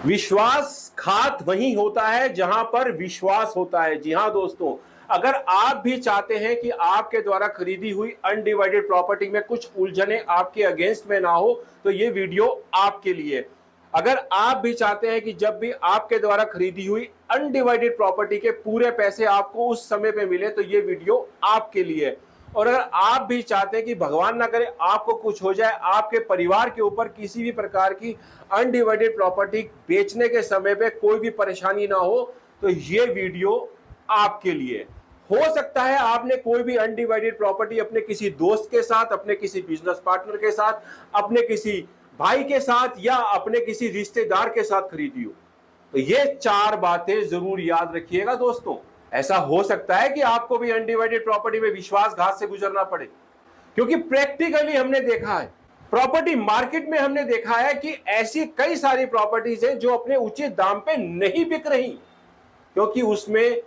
विश्वासघात वहीं होता है जहां पर विश्वास होता है। जी हां दोस्तों, अगर आप भी चाहते हैं कि आपके द्वारा खरीदी हुई अनडिवाइडेड प्रॉपर्टी में कुछ उलझने आपके अगेंस्ट में ना हो, तो ये वीडियो आपके लिए। अगर आप भी चाहते हैं कि जब भी आपके द्वारा खरीदी हुई अनडिवाइडेड प्रॉपर्टी के पूरे पैसे आपको उस समय पे मिले, तो ये वीडियो आपके लिए। और अगर आप भी चाहते हैं कि भगवान ना करे आपको कुछ हो जाए, आपके परिवार के ऊपर किसी भी प्रकार की अनडिवाइडेड प्रॉपर्टी बेचने के समय पे कोई भी परेशानी ना हो, तो ये वीडियो आपके लिए। हो सकता है आपने कोई भी अनडिवाइडेड प्रॉपर्टी अपने किसी दोस्त के साथ, अपने किसी बिजनेस पार्टनर के साथ, अपने किसी भाई के साथ या अपने किसी रिश्तेदार के साथ खरीदी हो, तो ये 4 बातें जरूर याद रखिएगा दोस्तों। ऐसा हो सकता है कि आपको भी अनडिवाइडेड प्रॉपर्टी में विश्वासघात से गुजरना पड़े, क्योंकि प्रैक्टिकली हमने देखा है, प्रॉपर्टी मार्केट में हमने देखा है कि ऐसी कई सारी प्रॉपर्टीज हैं जो अपने उचित दाम पे नहीं बिक रही, क्योंकि उसमें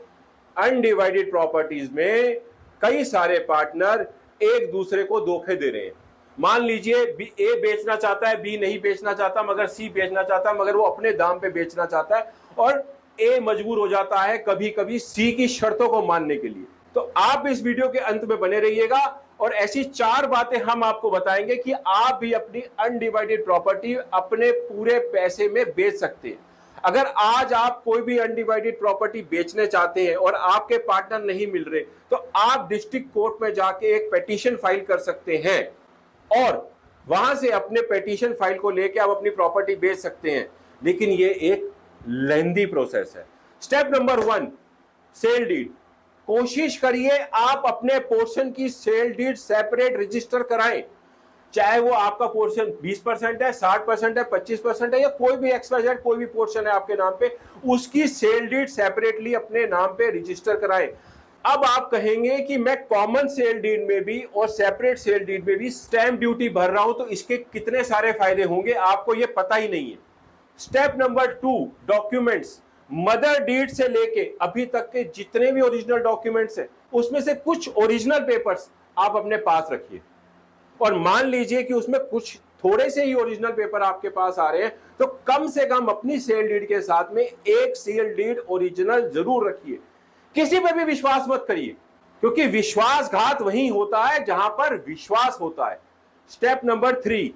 अनडिवाइडेड प्रॉपर्टीज में कई सारे पार्टनर एक दूसरे को धोखे दे रहे हैं। मान लीजिए ए बेचना चाहता है, बी नहीं बेचना चाहता, मगर सी बेचना चाहता है, मगर वो अपने दाम पे बेचना चाहता है, और ए मजबूर हो जाता है कभी कभी सी की शर्तों को मानने के लिए। तो आप इस वीडियो के अंत में बने रहिएगा और ऐसी 4 बातें हम आपको बताएंगे कि आप भी अपनी अनडिवाइडेड प्रॉपर्टी अपने पूरे पैसे में बेच सकते हैं। अगर आज आप कोई भी अनडिवाइडेड प्रॉपर्टी बेचने चाहते हैं और आपके पार्टनर नहीं मिल रहे, तो आप डिस्ट्रिक्ट कोर्ट में जाके एक पिटीशन फाइल कर सकते हैं और वहां से अपने पिटीशन फाइल को लेकर आप अपनी प्रॉपर्टी बेच सकते हैं। लेकिन ये एक लेंदी प्रोसेस है। Step number 1, sale deed. कोशिश करिए आप अपने पोर्शन की सेल डीड सेपरेट रजिस्टर कराएं, चाहे वो आपका पोर्शन 20% है, 60% है, 25% है, या कोई भी XYZ कोई भी पोर्शन है आपके नाम पे, उसकी सेल डीड सेपरेटली अपने नाम पे रजिस्टर कराएं। अब आप कहेंगे कि मैं कॉमन सेल डीड में भी और सेपरेट सेल डीड में भी स्टैंप ड्यूटी भर रहा हूं, तो इसके कितने सारे फायदे होंगे, आपको ये पता ही नहीं है। Step number 2, documents. Mother deed से लेके अभी तक के जितने भी ओरिजिनल डॉक्यूमेंट्स हैं, उसमें से कुछ ओरिजिनल पेपर्स आप अपने पास रखिए। और मान लीजिए कि उसमें कुछ थोड़े से ही ओरिजिनल पेपर आपके पास आ रहे हैं, तो कम से कम अपनी सेल डीड के साथ में एक सेल डीड ओरिजिनल जरूर रखिए। किसी पर भी विश्वास मत करिए, क्योंकि विश्वासघात वहीं होता है जहां पर विश्वास होता है। स्टेप नंबर 3,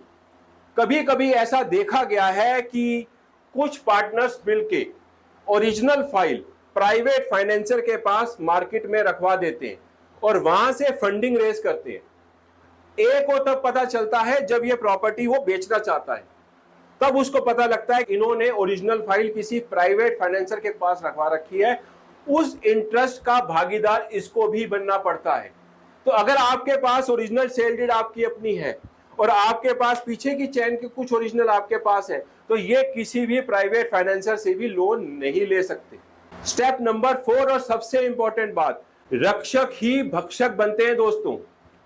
कभी कभी ऐसा देखा गया है कि कुछ पार्टनर्स मिलके ओरिजिनल फाइल प्राइवेट फाइनेंसर के पास मार्केट में रखवा देते हैं और वहां से फंडिंग रेज करते हैं। ए को तब पता चलता है जब ये प्रॉपर्टी वो बेचना चाहता है, तब उसको पता लगता है कि इन्होंने ओरिजिनल फाइल किसी प्राइवेट फाइनेंसर के पास रखवा रखी है। उस इंटरेस्ट का भागीदार इसको भी बनना पड़ता है। तो अगर आपके पास ओरिजिनल सेल डीड आपकी अपनी है और आपके पास पीछे की चैन के कुछ ओरिजिनल आपके पास है, तो ये किसी भी प्राइवेट फाइनेंसर से भी लोन नहीं ले सकते। स्टेप नंबर 4 और सबसे इंपॉर्टेंट बात, रक्षक ही भक्षक बनते हैं दोस्तों।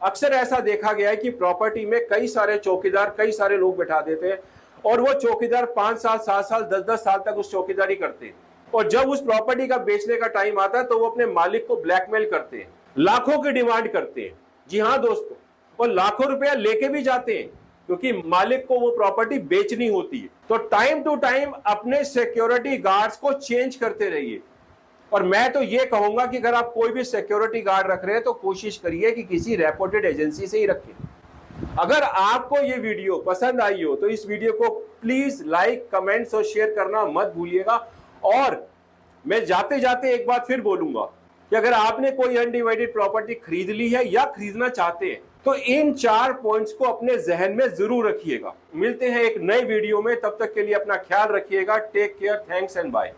अक्सर ऐसा देखा गया है कि प्रॉपर्टी में कई सारे चौकीदार, कई सारे लोग बैठा देते हैं और वो चौकीदार 5 साल, 7 साल, 10-10 साल तक उस चौकीदारी करते हैं, और जब उस प्रॉपर्टी का बेचने का टाइम आता है तो वो अपने मालिक को ब्लैकमेल करते हैं, लाखों की डिमांड करते हैं। जी हाँ दोस्तों, और लाखों रुपया लेके भी जाते हैं, क्योंकि मालिक को वो प्रॉपर्टी बेचनी होती है। तो टाइम टू टाइम अपने सिक्योरिटी गार्ड्स को चेंज करते रहिए। और मैं तो ये कहूंगा कि अगर आप कोई भी सिक्योरिटी गार्ड रख रहे हैं तो कोशिश करिए कि किसी रेपुटेड एजेंसी से ही रखें। अगर आपको ये वीडियो पसंद आई हो तो इस वीडियो को प्लीज लाइक, कमेंट्स और शेयर करना मत भूलिएगा। और मैं जाते जाते एक बात फिर बोलूंगा कि अगर आपने कोई अनडिवाइडेड प्रॉपर्टी खरीद ली है या खरीदना चाहते हैं, तो इन 4 पॉइंट्स को अपने जहन में जरूर रखिएगा। मिलते हैं एक नए वीडियो में, तब तक के लिए अपना ख्याल रखिएगा। Take care, thanks and bye.